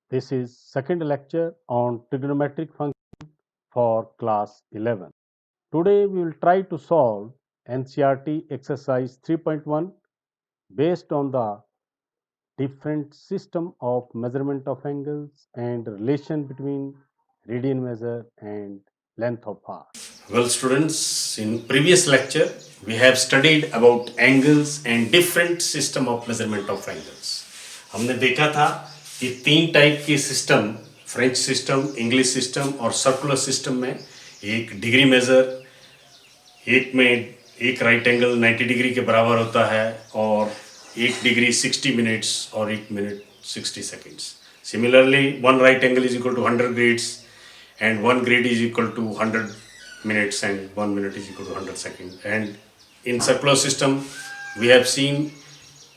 This is second lecture on trigonometric function for class 11. Today we will try to solve NCERT exercise 3.1 based on the different system of measurement of angles and relation between radian measure and length of arc. Well, students, in previous lecture, we have studied about angles and different system of measurement of angles. हमने देखा था कि तीन type के system, French system, English system और circular system में एक degree major, एक में एक राइट एंगल 90 डिग्री के बराबर होता है और एक डिग्री 60 मिनट्स और एक minute 60 seconds. Similarly, one right angle is equal to 100 grades and one grade is equal to 100 minutes and 1 minute is equal to 100 seconds. And in circular system, we have seen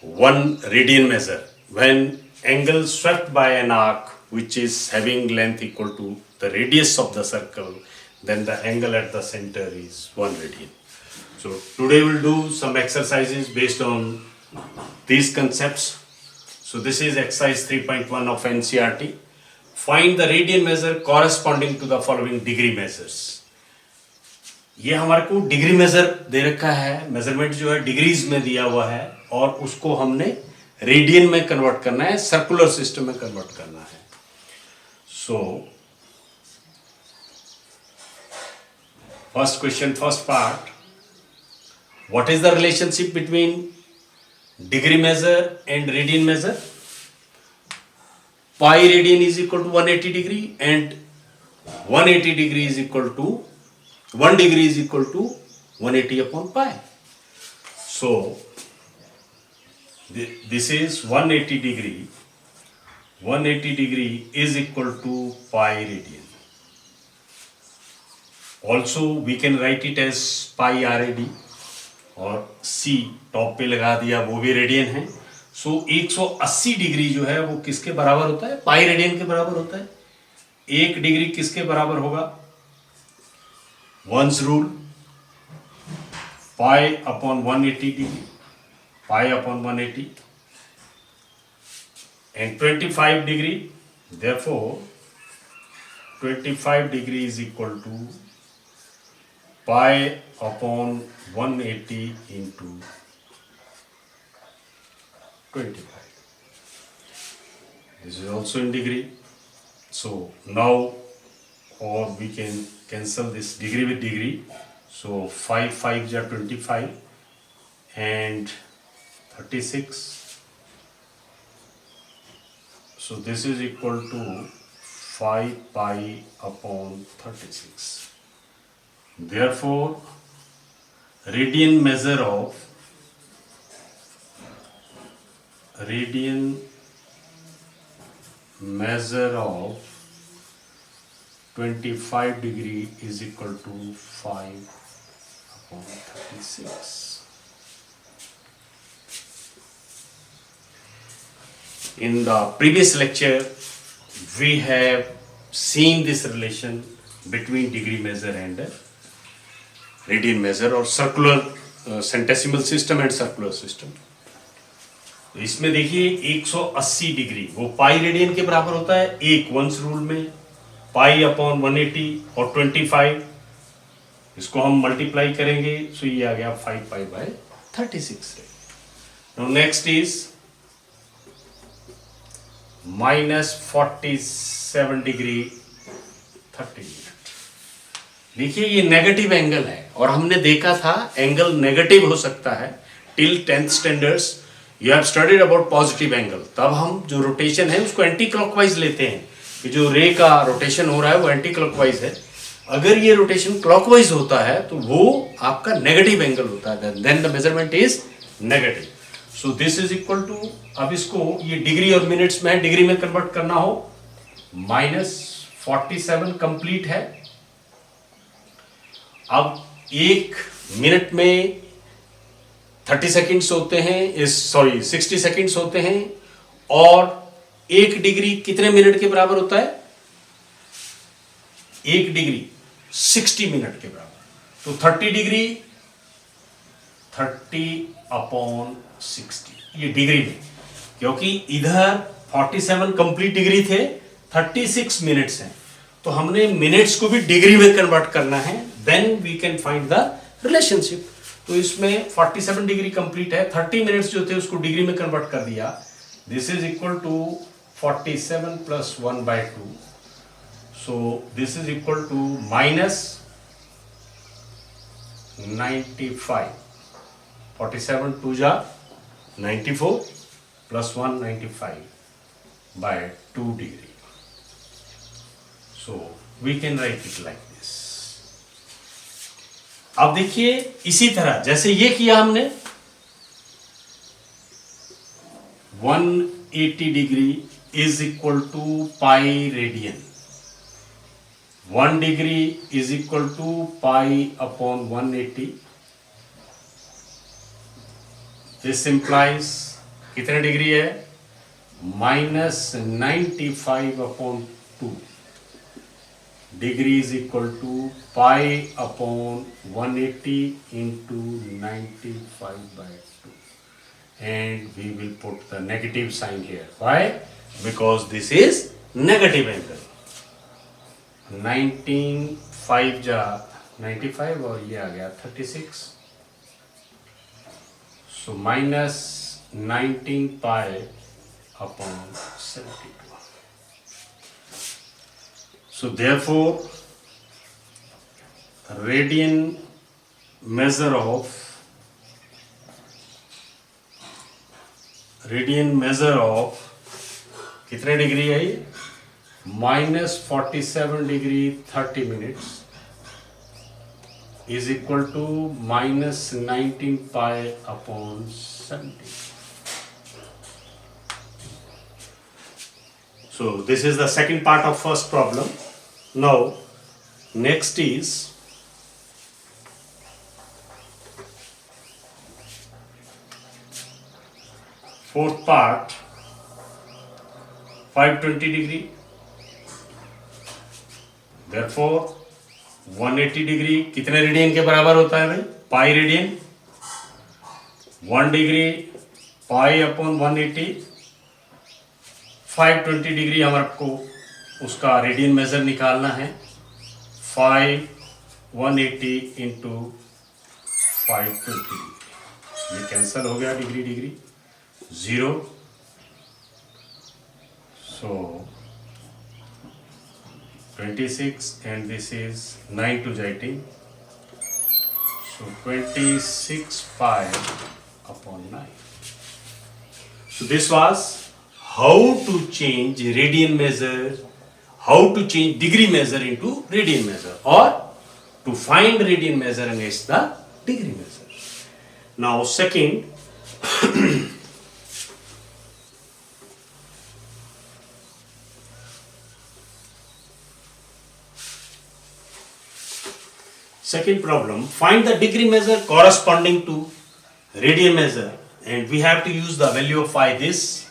one radian measure. When angle swept by an arc which is having length equal to the radius of the circle, then the angle at the center is 1 radian. So today we'll do some exercises based on these concepts. So this is exercise 3.1 of NCERT. Find the radian measure corresponding to the following degree measures. ये हमारे को degree major दे रखा है, measurement जो है degrees में दिया हुआ है और उसको हमने रेडियन में कन्वर्ट करना है, सर्कुलर सिस्टम में कन्वर्ट करना है. So first question, first part, what is the relationship between degree measure and radian measure? Pi radian is equal to 180 degree and 180 degree is equal to 1 degree is equal to 180 upon pi. So this is 180 degree. 180 degree is equal to pi radian. Also we can write it as pi rad और C top पे लगा दिया, वो भी radian है. सो 180 degree जो है वो किसके बराबर होता है? पाई रेडियन के बराबर होता है. एक डिग्री किसके बराबर होगा? Once rule, pi upon 180 degree, pi upon 180 and 25 degree, therefore 25 degree is equal to pi upon 180 into 25. This is also in degree. So now, or we can cancel this degree with degree. So 5 5s are 25 and 36. So this is equal to 5 pi upon 36. Therefore, radian measure of 25 degree is equal to 5 upon 36. In the previous lecture, we have seen this relation between degree measure and radian measure और circular centesimal system and circular system. तो इसमें देखिए 180 degree वो pi radian के बराबर होता है. एक वंस रूल में पाई अपॉन 180 और 25 इसको हम मल्टीप्लाई करेंगे, सो ये आ गया 5 pi by 36. Now next is -47 degree 30 minute. देखिए ये नेगेटिव एंगल है और हमने देखा था एंगल नेगेटिव हो सकता है. Till 10th standards you have studied about positive angle. तब हम जो रोटेशन है उसको एंटी क्लॉकवाइज लेते हैं कि जो रे का रोटेशन हो रहा है वो एंटी क्लॉकवाइज है. अगर ये रोटेशन क्लॉकवाइज होता है तो वो आपका नेगेटिव एंगल होता है, then the measurement is negative. So this is equal to, अब इसको ये डिग्री और मिनट्स में डिग्री में कन्वर्ट करना हो, -47 कंप्लीट है. अब एक मिनट में 30 सेकेंड्स होते हैं, 60 सेकेंड्स होते हैं और एक डिग्री कितने मिनट के बराबर होता है? एक डिग्री 60 मिनट के बराबर. तो 30 डिग्री 30 अपॉन 60 ये डिग्री में, क्योंकि इधर 47 कंप्लीट डिग्री थे 36 मिनट्स हैं, तो हमने मिनट्स को भी डिग्री में कन्वर्ट करना है, then we can find the relationship. तो इसमें 47 डिग्री कंप्लीट है, 30 मिनट्स जो थे उसको डिग्री में कन्वर्ट कर दिया। This is equal to 47 plus 1/2, so this is equal to minus 95। 47 2 जा 94 plus 1 95/2 degree. So we can write it like this. अब देखिए इसी तरह जैसे ये किया हमने 180 degree is equal to pi radian, 1 degree is equal to pi upon 180। This implies कितने डिग्री है, minus 95/2 degree is equal to pi upon 180 into 95/2, and we will put the negative sign here. Why? Because this is negative angle. 5 जा 95 और ये आ गया 36, so minus 19 pi upon 72. So therefore, radian measure of कितने degree है ये, minus 47 degree 30 minutes is equal to minus 19 pi upon 70. So this is the second part of first problem. Now next is fourth part, 520 degree. Therefore 180 degree कितने radian के बराबर होता है भाई, पाई radian. 1 degree pi upon 180, 520 degree हमारे को उसका radian measure निकालना है। 180 इंटू 520, ये कैंसल हो गया, degree degree 0, so 26 and this is 9 to 18, so 26 pi upon 9. So this was how to change radian measure, how to change degree measure into radian measure, or to find radian measure against the degree measure. Now second, second problem, find the degree measure corresponding to radian measure and we have to use the value of phi this.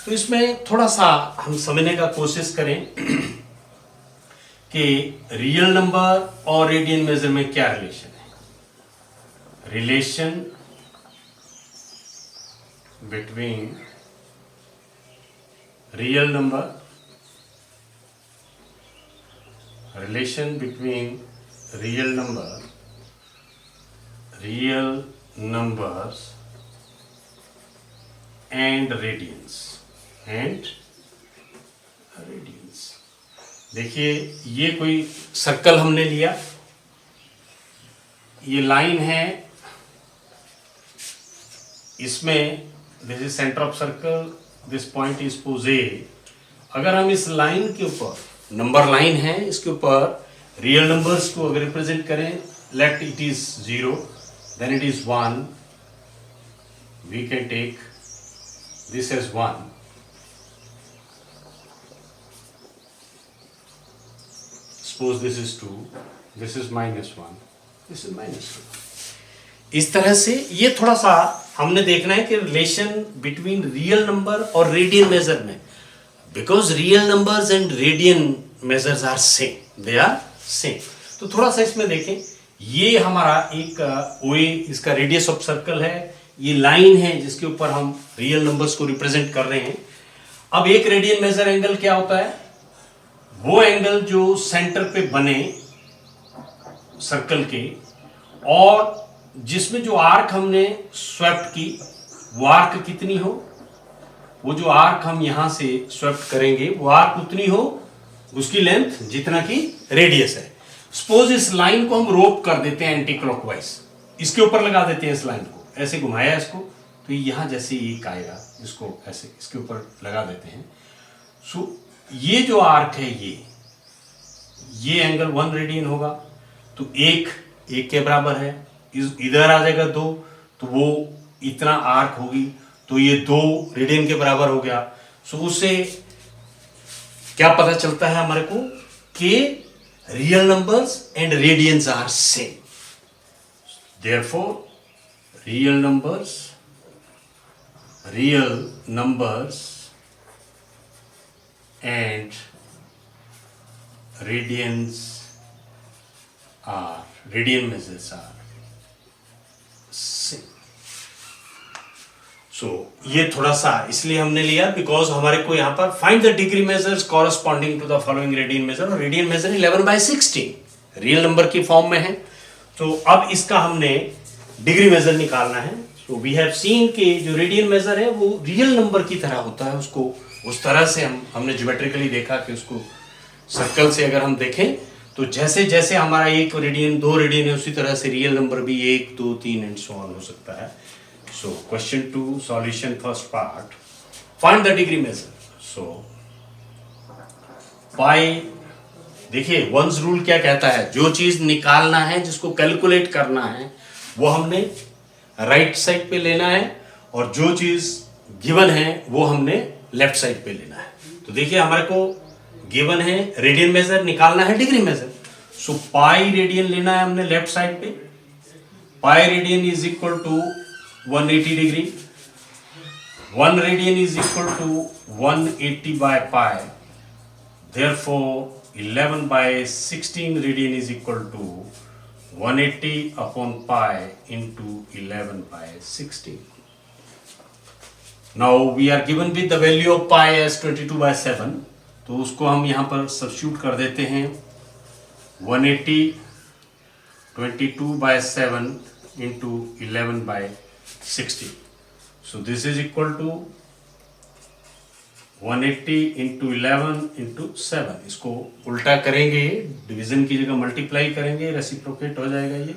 तो इसमें थोड़ा सा हम समझने का कोशिश करें कि रियल नंबर और रेडियन मेजर में क्या रिलेशन है। Relation between real number, relation between real numbers and radians देखिए ये कोई सर्कल हमने लिया, ये लाइन है, इसमें this is centre of circle, this point is pose ए। अगर हम इस लाइन के ऊपर, नंबर लाइन है, इसके ऊपर रियल नंबर्स को अगर रिप्रेजेंट करें, let it is 0, then it is 1, we can take this as 1, suppose this is 2, this is -1, this is -2। इस तरह से ये थोड़ा सा हमने देखना है कि रिलेशन बिटवीन रियल नंबर और रेडियन मेजर में, because real numbers and radian measures are same, they are same. तो थोड़ा सा इसमें देखें, ये हमारा एक ओए, इसका रेडियस ऑफ सर्कल है, ये लाइन है जिसके ऊपर हम रियल नंबर्स को रिप्रेजेंट कर रहे हैं। अब एक रेडियन मेजर एंगल क्या होता है, वो एंगल जो सेंटर पे बने सर्कल के, और जिसमें जो आर्क हमने स्वेप्ट की वो आर्क कितनी हो, वो जो आर्क हम यहां से स्वेप्ट करेंगे वो आर्क उतनी हो, उसकी लेंथ जितना की रेडियस है। सपोज इस लाइन को हम रोप कर देते हैं एंटी क्लॉकवाइज, इसके ऊपर लगा देते हैं, इस लाइन को ऐसे घुमाया इसको, तो यहां जैसे एक आएगा, इसको ऐसे इसके ऊपर लगा देते हैं। सो ये जो आर्क है ये एंगल 1 रेडियन होगा, तो एक के बराबर है, इधर आ जाएगा 2, तो वो इतना आर्क होगी, तो ये 2 रेडियन के बराबर हो गया। सो उससे क्या पता चलता है हमारे को कि real numbers and radians are same, therefore real numbers and radian measures are same. So ये थोड़ा सा इसलिए हमने लिया बिकॉज हमारे को यहाँ पर find the degree measures corresponding to the following radian measure, और रेडियन मेजर 11/16 रियल नंबर की फॉर्म में है। तो अब इसका हमने डिग्री मेजर निकालना है। सो वी हैव सीन कि जो रेडियन मेजर है वो रियल नंबर की तरह होता है, उसको उस तरह से हमने ज्योमेट्रिकली देखा कि उसको सर्कल से अगर हम देखें तो जैसे जैसे हमारा 1 रेडियन 2 रेडियन है, उसी तरह से रियल नंबर भी 1 2 3 एंड सो ऑन हो सकता है। So question 2 solution first part, find the degree measure. So pi, देखिए वंस रूल क्या कहता है, जो चीज निकालना है, जिसको कैलकुलेट करना है, वो हमने राइट साइड पे लेना है, और जो चीज गिवन है वो हमने लेफ्ट साइड पे लेना है। तो देखिए हमारे को गिवन है रेडियन मेजर, निकालना है degree measure. So pi radian लेना है हमने लेफ्ट साइड पे, pi radian is equal to 180 degree, 1 radian is equal to 180 by pi, therefore 11/16 radian is equal to 180 upon pi into 11/16। Now we are given with the value of pi as 22/7, तो उसको हम यहाँ पर substitute कर देते हैं 180 22/7 into 11/16. So this is equal to 180 into 11 into 7. इसको उल्टा करेंगे, डिवीजन की जगह मल्टीप्लाई करेंगे, रेसिप्रोकेट हो जाएगा ये,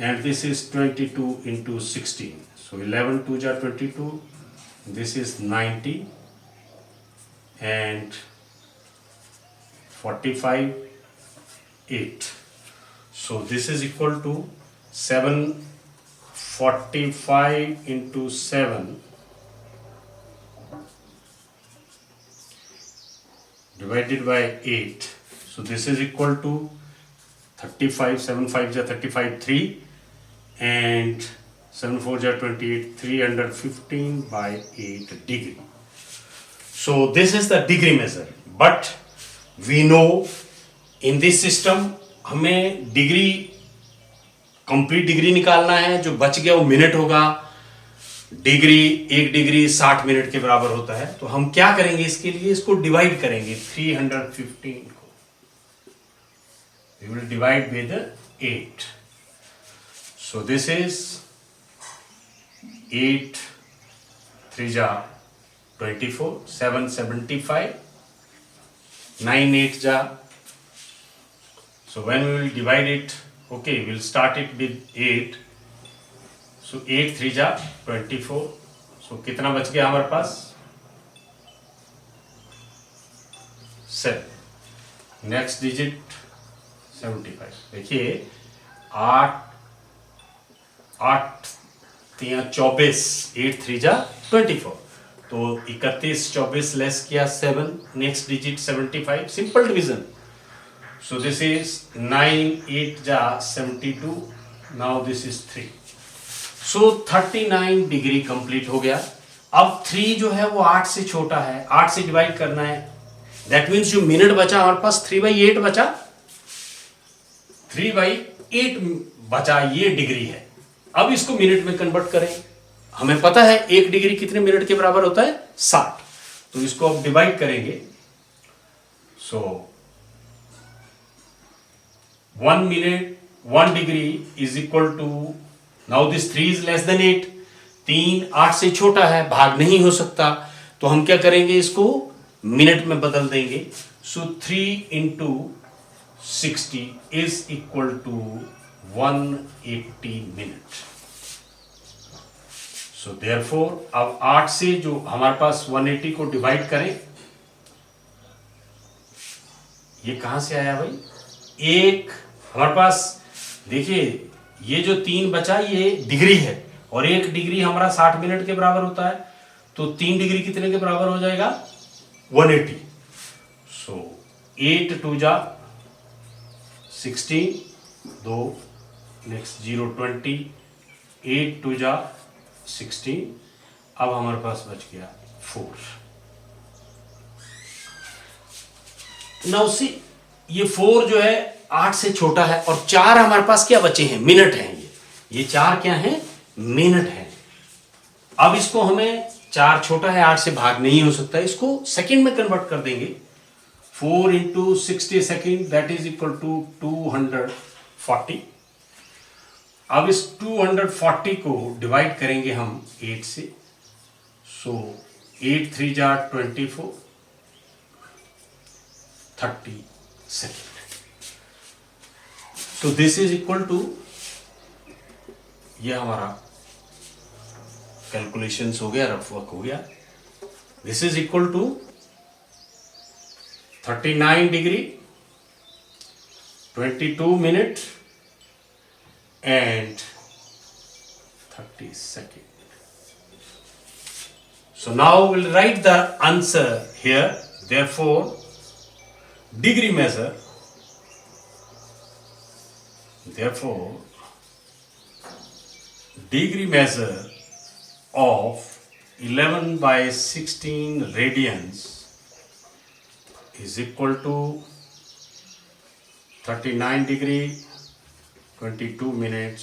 and this is 22 into 16. So 11 2 जा 22, this is 90 and 45 8. So this is equal to 745 into 7 divided by 8. So this is equal to 35, 7 5 ja 35 3 and 7 4 ja 28, 315/8 degree. So this is the degree measure, but we know in this system हमें degree, complete degree निकालना है, जो बच गया वो minute होगा। Degree 1 degree 60 minute के बराबर होता है, तो हम क्या करेंगे इसके लिए, इसको डिवाइड करेंगे 315 को, we will divide with 8. So this is 8 3 ja 24, 7 75, 9 8 ja. So when we will divide it, okay, we'll start it with 8. So 8 3 ja 24. So कितना बच गया हमारे पास, 7. Next digit 75. देखिए 8 8 3 24, 8 3 जा 24, तो 31 24 लेस किया 7, next digit 75, simple division. So this is 9 8 जा 72, now this is 3. So 39 degree complete हो गया। अब 3 जो है वो 8 से छोटा है, 8 से डिवाइड करना है, दैट मीन्स जो मिनट बचा हमारे पास 3/8 बचा, 3/8 बचा, ये डिग्री है। अब इसको मिनट में कन्वर्ट करें, हमें पता है 1 डिग्री कितने मिनट के बराबर होता है, 60, तो इसको अब डिवाइड करेंगे। So 1 minute 1 degree is equal to, now this 3 is less than 8, 3 8 से छोटा है, भाग नहीं हो सकता, तो हम क्या करेंगे, इसको मिनट में बदल देंगे. सो 3 into 60 is equal to 180 minute. So therefore अब 8 से जो हमारे पास 180 को डिवाइड करें, ये कहां से आया भाई, एक हमारे पास देखिए ये जो 3 बचा ये डिग्री है, और 1 डिग्री हमारा 60 मिनट के बराबर होता है, तो 3 डिग्री कितने के बराबर हो जाएगा, 180. सो 8 2 जा 16, 2 नेक्स्ट 0 20, 8 2 जा 16. अब हमारे पास बच गया 4. नाउ सी ये 4 जो है 8 से छोटा है, और 4 हमारे पास क्या बचे हैं, मिनट हैं. ये 4 क्या हैं, मिनट हैं. अब इसको हमें 4 छोटा है 8 से, भाग नहीं हो सकता, इसको सेकंड में कन्वर्ट कर देंगे. 4 into 60 second that is equal to 240. अब इस 240 को डिवाइड करेंगे हम 8 से. सो 8 3 जा 24, 30 सेकेंड. तो दिस इज इक्वल टू, ये हमारा कैलकुलेशंस हो गया, रफ वर्क हो गया. This is equal to 39 degree 22 minute and 30 seconds. So now we'll write the answer here. Therefore, degree measure. Therefore, degree measure of 11 by 16 radians is equal to 39 degree 22 minutes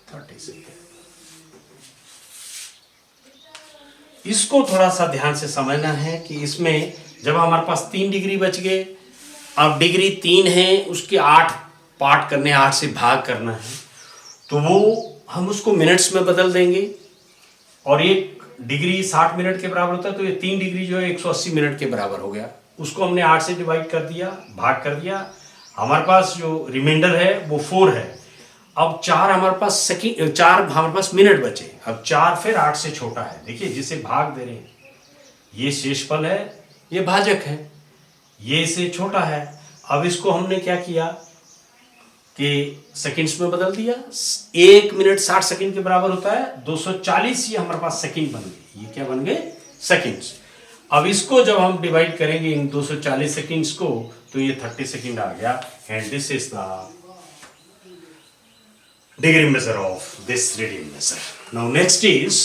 30 seconds. इसको थोड़ा सा ध्यान से समझना है कि इसमें जब हमारे पास 3 डिग्री बच गए, अब डिग्री 3 है, उसके 8 पार्ट करने, 8 से भाग करना है, तो वो हम उसको मिनट्स में बदल देंगे. और 1 डिग्री 60 मिनट के बराबर होता है, तो ये 3 डिग्री जो है 180 मिनट के बराबर हो गया. उसको हमने 8 से डिवाइड कर दिया, भाग कर दिया. हमारे पास जो रिमाइंडर है वो 4 है. अब 4 हमारे पास सेकंड, 4 हमारे पास मिनट बचे. अब 4 फिर 8 से छोटा है, देखिए जिसे भाग दे रहे हैं, ये शेषफल है, ये भाजक है, ये इससे छोटा है. अब इसको हमने क्या किया कि सेकंड्स में बदल दिया. 1 मिनट 60 सेकंड के बराबर होता है, 240 ये हमारे पास सेकंड बन गए. ये क्या बन गए, सेकंड्स. अब इसको जब हम डिवाइड करेंगे इन 240 सेकंड्स को, तो ये 30 सेकंड आ गया. And this is the degree measure of this radian measure. Now next is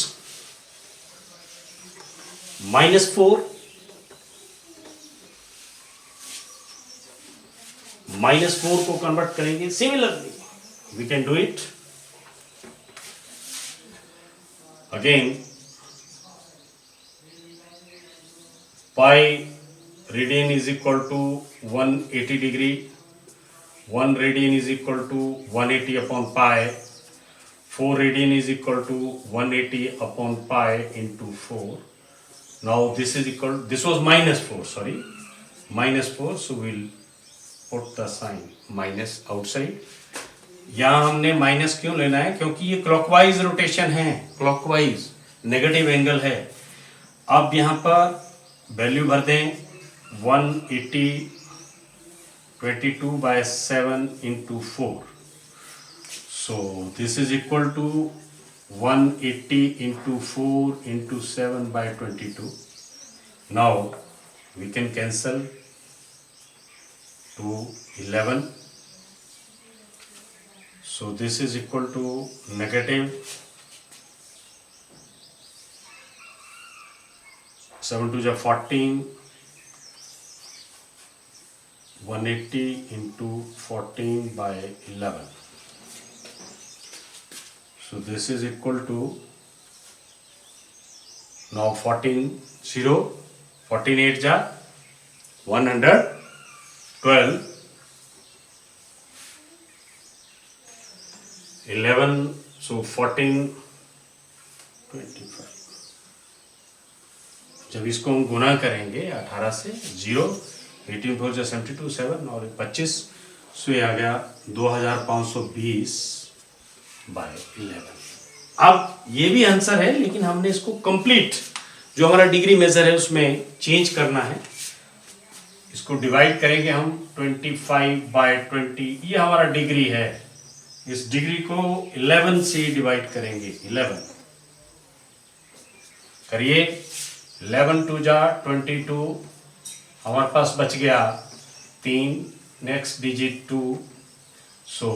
-4. -4 को कन्वर्ट करेंगे. Similarly we can do it again. Pi radian is equal to 180 degree. 1 radian is equal to 180 upon pi. 4 radian is equal to 180 upon pi into 4. Now this is equal, this was -4, sorry, -4. So we'll put the sign minus outside. यहाँ हमने minus क्यों लेना है, क्योंकि ये clockwise rotation है, clockwise negative angle है. अब यहाँ पर वैल्यू भर दें, 180 22 by 7 into 4. So this is equal to 180 into 4 into 7 by 22. Now we can cancel to 11. So this is equal to negative 7 to 14. 180 into 14 by 11. So this is equal to, now 14 8 जा 100. 12, 11, so 14, 25। जब इसको हम गुना करेंगे 18 से 0, 18 4 जो 72, 7 और 25, सो ये आ गया 2520 बाय 11। अब ये भी आंसर है, लेकिन हमने इसको कंप्लीट जो हमारा डिग्री मेजर है उसमें चेंज करना है। इसको डिवाइड करेंगे हम 25 बाय 20, ये हमारा डिग्री है। इस डिग्री को 11 से डिवाइड करेंगे। 11 करिए, 11 टू जा 22, हमारे पास बच गया 3, नेक्स्ट डिजिट 2, सो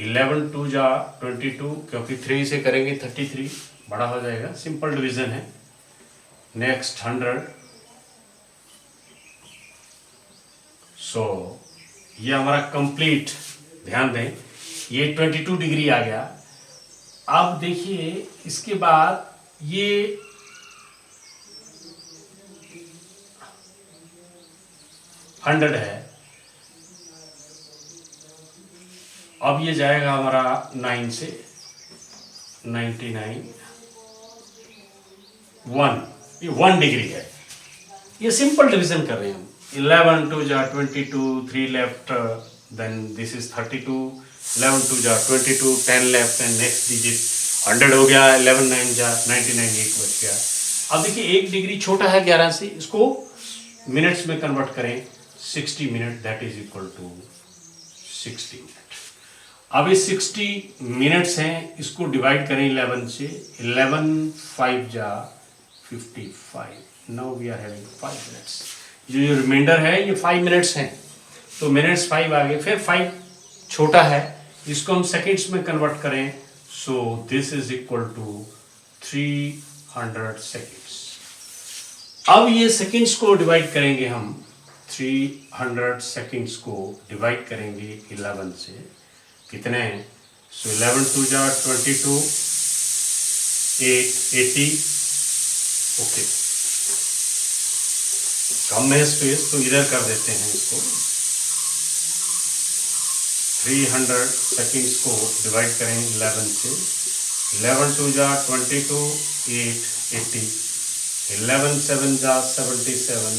11 टू जा 22, क्योंकि 3 से करेंगे 33, बड़ा हो जाएगा, सिंपल डिवीजन है। नेक्स्ट 100, सो ये हमारा कंप्लीट, ध्यान दें ये 22 डिग्री आ गया। अब देखिए इसके बाद ये 100 है, अब ये जाएगा हमारा 9 से 99, 1, ये 1 डिग्री है। ये सिंपल डिवीजन कर रहे हैं हम। 11 टू जा 22, 3 left, then this is 32, 11 two जा 22, 10 लेफ्ट एंड नेक्स्ट डिजिट 100 हो गया, 11 9 जा 99, एक बच गया। अब देखिए 1 डिग्री छोटा है 11 से, इसको मिनट्स में कन्वर्ट करें, 60 minute, that is equal to 60 minute. अब ये 60 मिनट्स हैं, इसको डिवाइड करें 11 से, 11 5 जा 55, now we are having 5 minutes. ये जो रिमाइंडर है ये 5 मिनट्स हैं, तो मिनट्स 5 आ गए, फिर 5 छोटा है, इसको हम सेकेंड्स में कन्वर्ट करें, so this is equal to 300 seconds. अब ये सेकेंड्स को डिवाइड करेंगे हम, 300 सेकेंड्स को डिवाइड करेंगे 11 से, कितने हैं, सो 11 टू जा 22, 8 80, ओके, कम है स्पेस तो इधर कर देते हैं इसको। 300 सेकेंड्स को डिवाइड करेंगे 11 से, 11 टू जा 22, 8 80, 11 7 जा 77।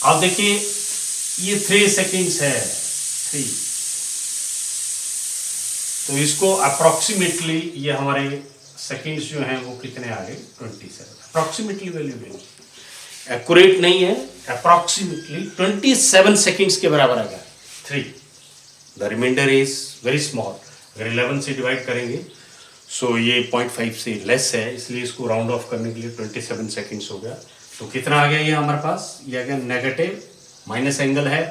अब देखिए ये 3 सेकेंड्स है, 3, तो इसको अप्रोक्सीमेटली ये हमारे सेकेंड्स जो हैं वो कितने आ गए, 27। अप्रोक्सीमेटली वैल्यू नहीं, एक्यूरेट नहीं है, अप्रोक्सीमेटली 27 सेकेंड्स के बराबर आ गया 3। The remainder is very small. अगर 11 से डिवाइड करेंगे सो ये 0.5 से लेस है, इसलिए इसको राउंड ऑफ करने के लिए 27 सेकेंड्स हो गया। तो कितना आ गया ये हमारे पास, ये आ गया नेगेटिव, माइनस एंगल है,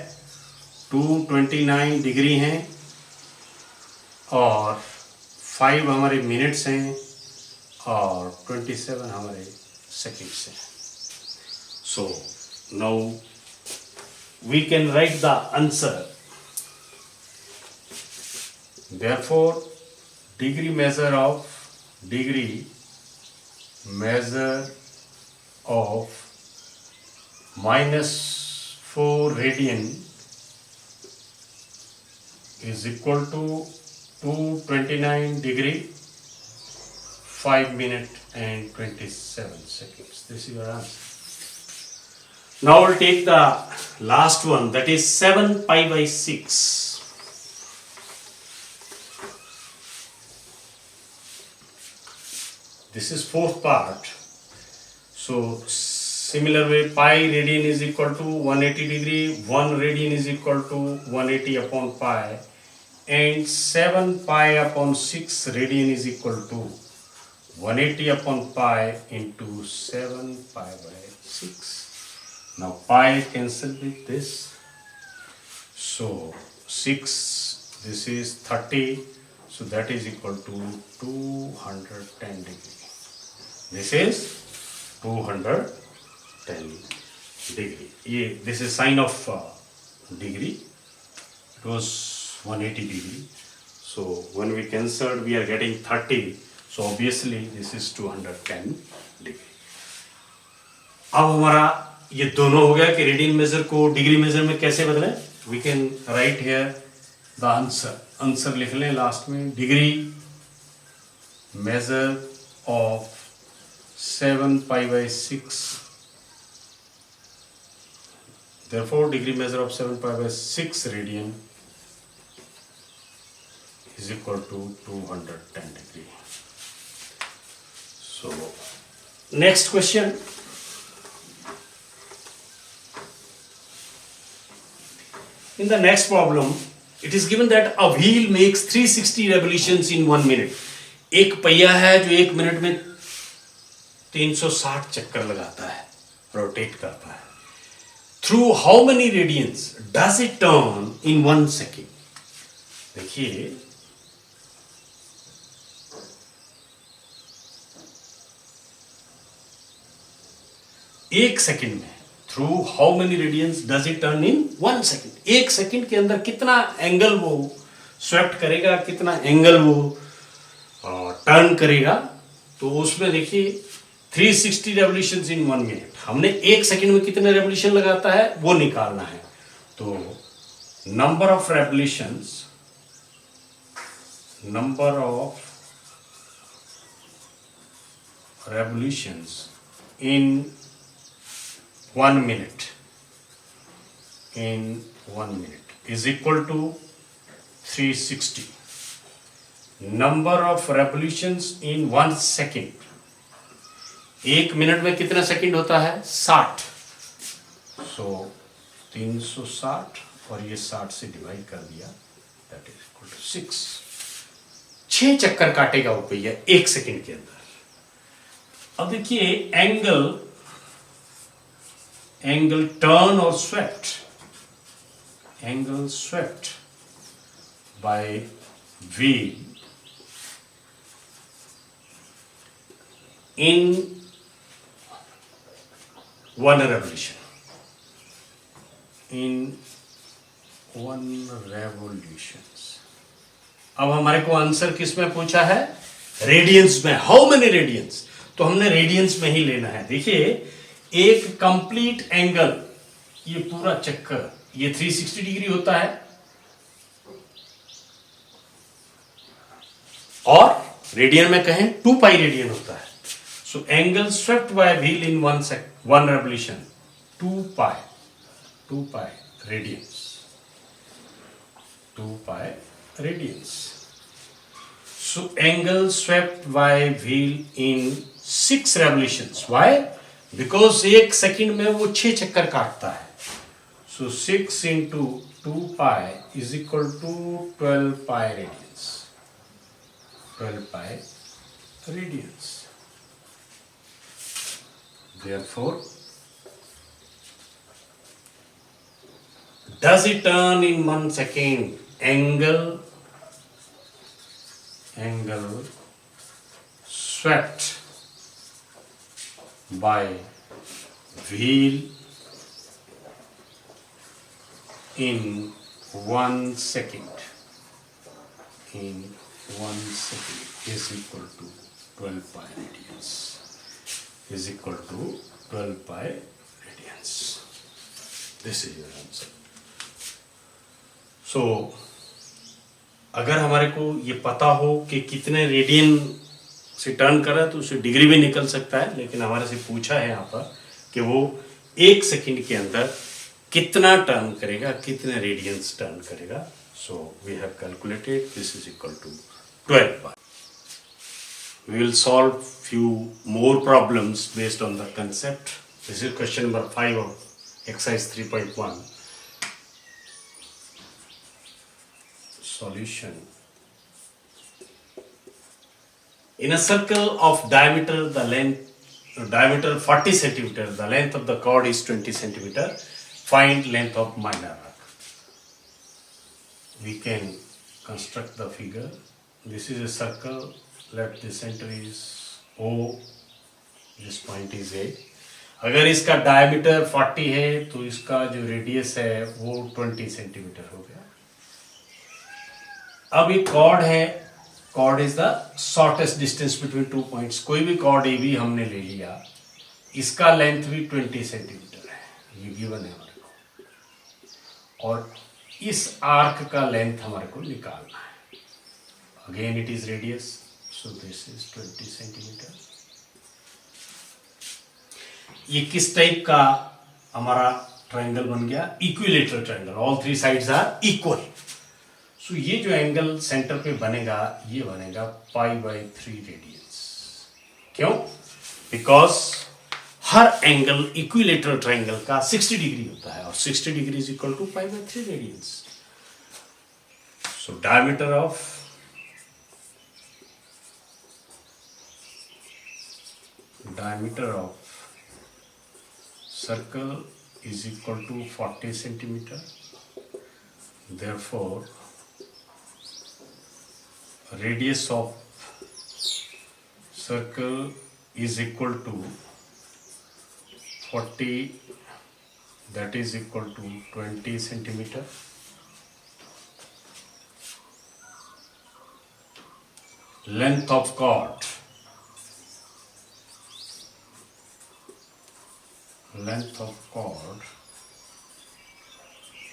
229 डिग्री हैं, और 5 हमारे मिनट्स हैं, और 27 हमारे सेकेंड्स हैं। So now we can write the answer. Therefore, degree measure of -4 radian is equal to 229 degree, 5 minute and 27 seconds. This is your answer. Now we'll take the last one, that is 7 pi by 6. This is fourth part. So similar way, pi radian is equal to 180 degree, 1 radian is equal to 180 upon pi, and 7 pi upon 6 radian is equal to 180 upon pi into 7 pi by 6. Now pi cancel with this, so 6, this is 30, so that is equal to 210 degree. This is 210 degree. ये this is sign of degree. It was 180 degree. So when we cancelled, we are getting 30. So obviously this is 210 degree. अब हमारा ये दोनों हो गया कि radian measure को degree measure में कैसे बदलें. We can write here the answer लिख लें लास्ट में. Degree measure of 7 pi by 6. Therefore, degree measure of 7 pi by 6 radian is equal to 210 degree. So, next question. In the next problem, it is given that a wheel makes 360 revolutions in 1 minute. एक पहिया है जो 1 minute में 360 चक्कर लगाता है, rotate करता है. Through how many radians does it turn in 1 second? देखिए, एक सेकंड में through how many radians does it turn in 1 second. एक सेकंड के अंदर कितना एंगल वो स्वेप्ट करेगा, कितना एंगल वो टर्न करेगा. तो उसमें देखिए 360 रेवोल्यूशंस इन 1 मिनट. हमने एक सेकंड में कितने रेवोल्यूशन लगाता है वो निकालना है. तो number of revolutions in 1 minute is equal to 360. Number of revolutions in 1 second. 1 minute में कितना सेकंड होता है? 60. So 360 और ये 60 से डिवाइड कर दिया, that is equal to 6. 6 चक्कर काटेगा वो पहिया 1 सेकंड के अंदर. अब देखिए angle turn or angle swept by wheel in 1 revolution. अब हमारे को आंसर किस में पूछा है? रेडियंस में. How many radians? तो हमने रेडियंस में ही लेना है. देखिए, एक कंप्लीट एंगल, ये पूरा चक्कर, ये 360 डिग्री होता है और रेडियन में कहें 2 पाई रेडियन होता है. So angle swept by wheel in 1 revolution 2 pi radiance. 2 pi radiance. So angle swept by wheel in 6 revolutions. Why? Because 1 second में वो 6 चक्कर काटता है. सो 6 into 2 pi is equal to 12 pi radians. 12 pi radians. Therefore, does it turn in 1 second? Angle swept by wheel in 1 second is equal to 12 pi radians. This is your answer. So, अगर हमारे को ये पता हो कि कितने radian से turn कर रहा है तो उसे डिग्री भी निकल सकता है. लेकिन हमारे से पूछा है यहाँ पर कि वो 1 सेकंड के अंदर कितना टर्न करेगा, कितने रेडियंस टर्न करेगा. So we have calculated this is equal to 12 pi. We will solve few more problems based on the concept. This is question number 5 of exercise 3.1. Solution. In a circle of diameter 40 centimeter, the length of the chord is 20 centimeter. Find length of minor arc. We can construct the figure. This is a circle. Let the center is O. This point is A. अगर इसका diameter 40 है तो इसका जो radius है वो 20 centimetre हो गया. अब एक कॉर्ड है. Chord is the shortest distance between 2 points. कोई भी कॉर्ड ए बी हमने ले लिया, इसका लेंथ भी 20 सेंटीमीटर है. ये गिवन है हमारे को, और इस आर्क का लेंथ हमारे को निकालना है. Again it is radius, so this is 20 centimetre. ये किस टाइप का हमारा ट्रायंगल बन गया? Equilateral triangle, all three sides are equal. So ये जो एंगल सेंटर पे बनेगा ये बनेगा π/3 रेडियंस. क्यों? बिकॉज हर एंगल इक्विलेटरल ट्रायंगल का 60 डिग्री होता है, और 60 degree is equal to π/3 radians. So diameter of circle is equal to 40 centimeter. Therefore, radius of circle is equal to 40, that is equal to 20 centimeter. Length of chord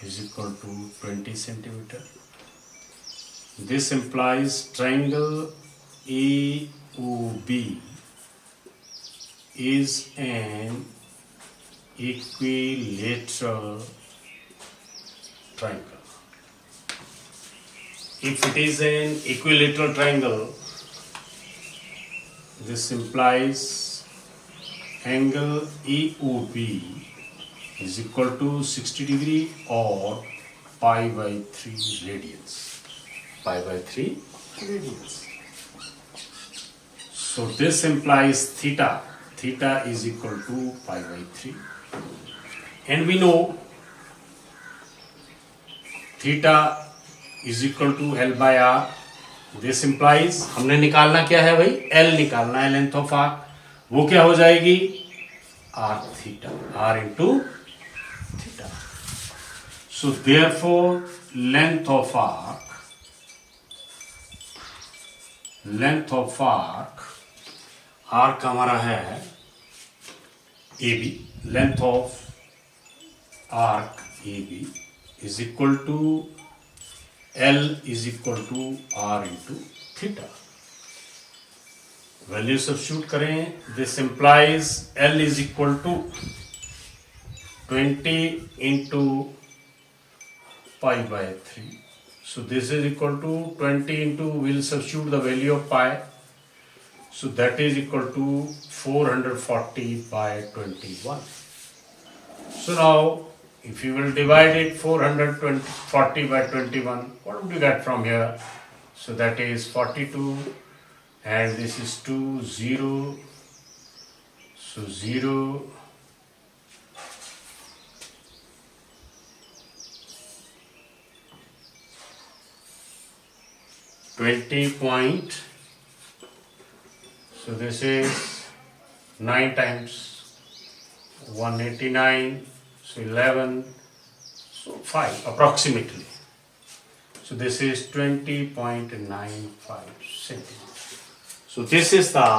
is equal to 20 centimeter. This implies triangle AOB is an equilateral triangle. If it is an equilateral triangle, this implies angle EOB is equal to 60 degree or π/3 radians. π/3 radians. So this implies theta. Theta is equal to π/3. And we know theta is equal to L/R. This implies हमने निकालना क्या है भाई? L निकालना है, length of arc. वो क्या हो जाएगी? R theta, R into theta. So therefore length of arc हमारा है AB. Length of arc AB is equal to L is equal to R into theta. Value substitute करें. This implies L is equal to 20 into π/3. So this is equal to 20 into, we'll substitute the value of pi. So that is equal to 440/21. So now if you will divide it 440/21, what would you get from here? So that is 42. And this is 2, 0, so 0, 20 point, so this is 9 times 189, so 11, so 5 approximately. So this is 20.95 centimeters. So this is the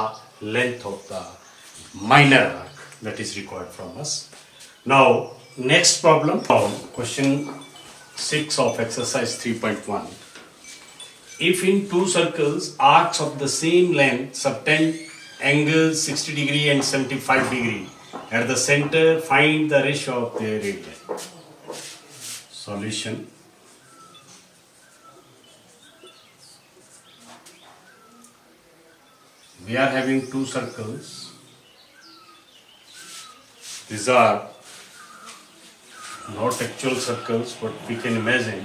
length of the minor arc that is required from us. Now next problem, question 6 of exercise 3.1. If in two circles arcs of the same length subtend angles 60 degree and 75 degree at the center, find the ratio of their radii. Solution. We are having two circles. These are not actual circles, but we can imagine.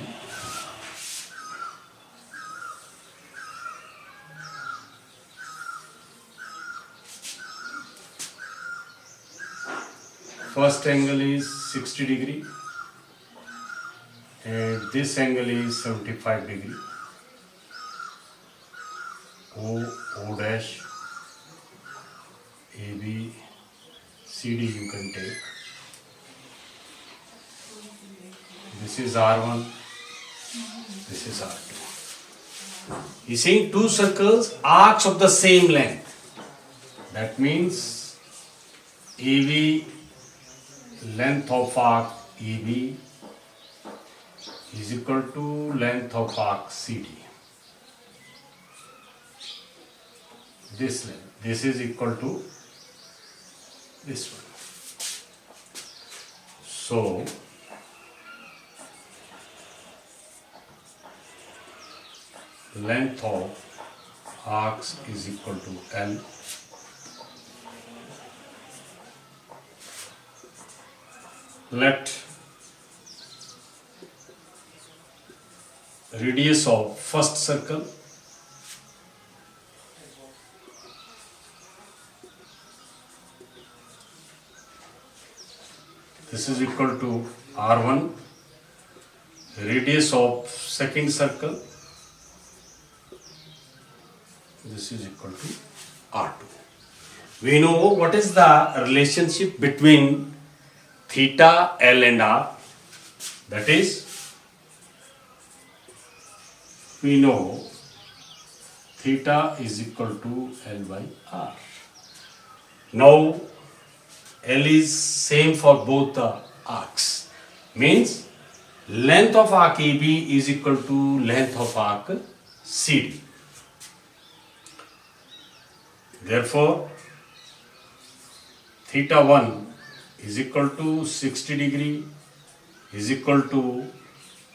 First angle is 60 degree and this angle is 75 degree. O dash, AB, CD you can take. This is R1, this is R2. He's saying two circles, arcs of the same length. That means AB length of arc AB is equal to length of arc CD. This length, this is equal to this one. So length of arcs is equal to L. Let radius of first circle this is equal to R1, radius of second circle this is equal to R2. We know what is the relationship between theta, L and R. That is, we know theta is equal to L by R. Now, L is same for both the arcs. Means, length of arc AB is equal to length of arc CD. Therefore, theta 1 is equal to 60 degree is equal to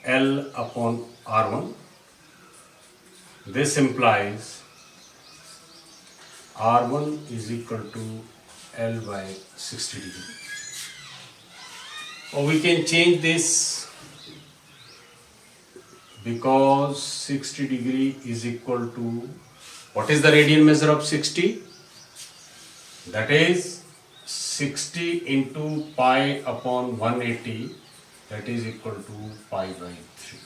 L upon R1. This implies R1 is equal to L by 60 degree. Or we can change this because 60 degree is equal to, what is the radian measure of 60? That is 60 into pi upon 180, that is equal to pi by 3.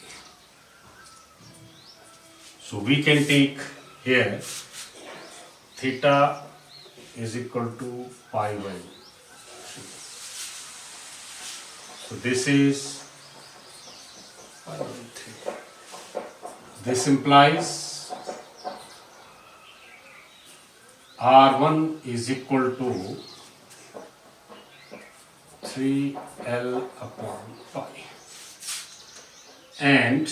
So we can take here theta is equal to pi by 3. So this is pi by 3. This implies R1 is equal to 3L upon pi, and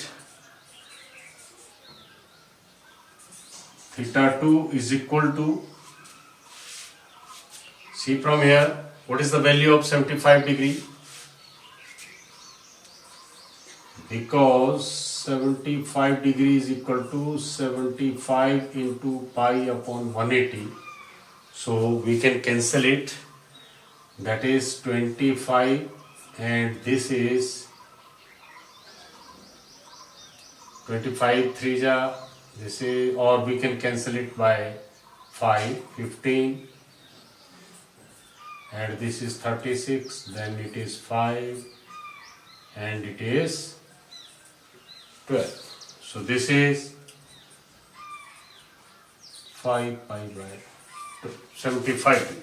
theta 2 is equal to, see from here, what is the value of 75 degree? Because 75 degree is equal to 75 into pi upon 180. So we can cancel it. That is 25, and this is 25 3 ja, this is, or we can cancel it by 5, 15, and this is 36, then it is 5, and it is 12. So this is 5 pi by 75 degree.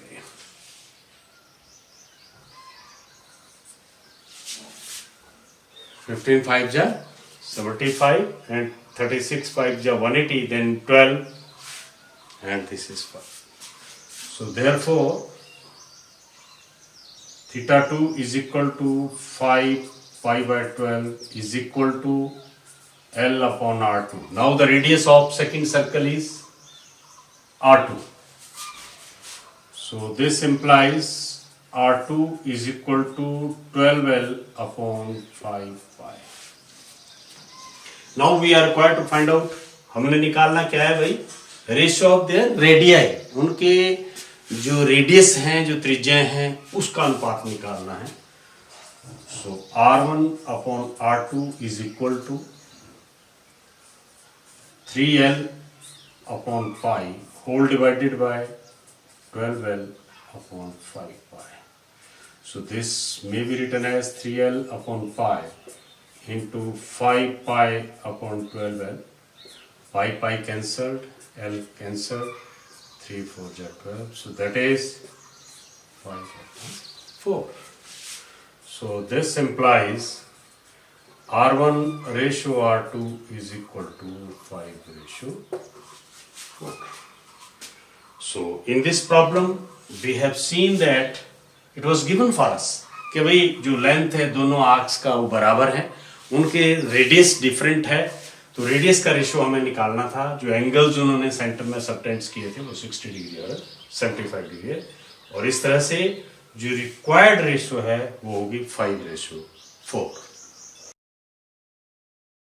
15 5 ja 75, and 36 5 ja 180, then 12, and this is 5. So therefore, theta 2 is equal to 5 pi by 12 is equal to L upon R2. Now the radius of second circle is R2. So this implies R2 is equal to 12L upon 5 pi. Now we are required to find out, हमने निकालना क्या है भाई, ratio of their radii, उनके जो radius हैं, जो त्रिज्याएं हैं, उसका अनुपात निकालना है. So R1 upon R2 is equal to 3L upon pi whole divided by 12L upon 5 pi. So this may be written as 3L upon pi into 5 pi upon 12L. Pi cancelled, L cancelled, 3 4 ja 12. So that is 5 upon 4. So this implies R1 ratio R2 is equal to 5 ratio 4. So in this problem, we have seen that it was given for us कि भाई जो length है दोनों arcs का वो बराबर है, उनके रेडियस डिफरेंट है, तो रेडियस का रेशियो हमें निकालना था। जो एंगल्स उन्होंने सेंटर में सबटेंड्स किए थे वो 60 डिग्री और 75 डिग्री है, और इस तरह से जो रिक्वायर्ड रेशियो है वो होगी 5:4।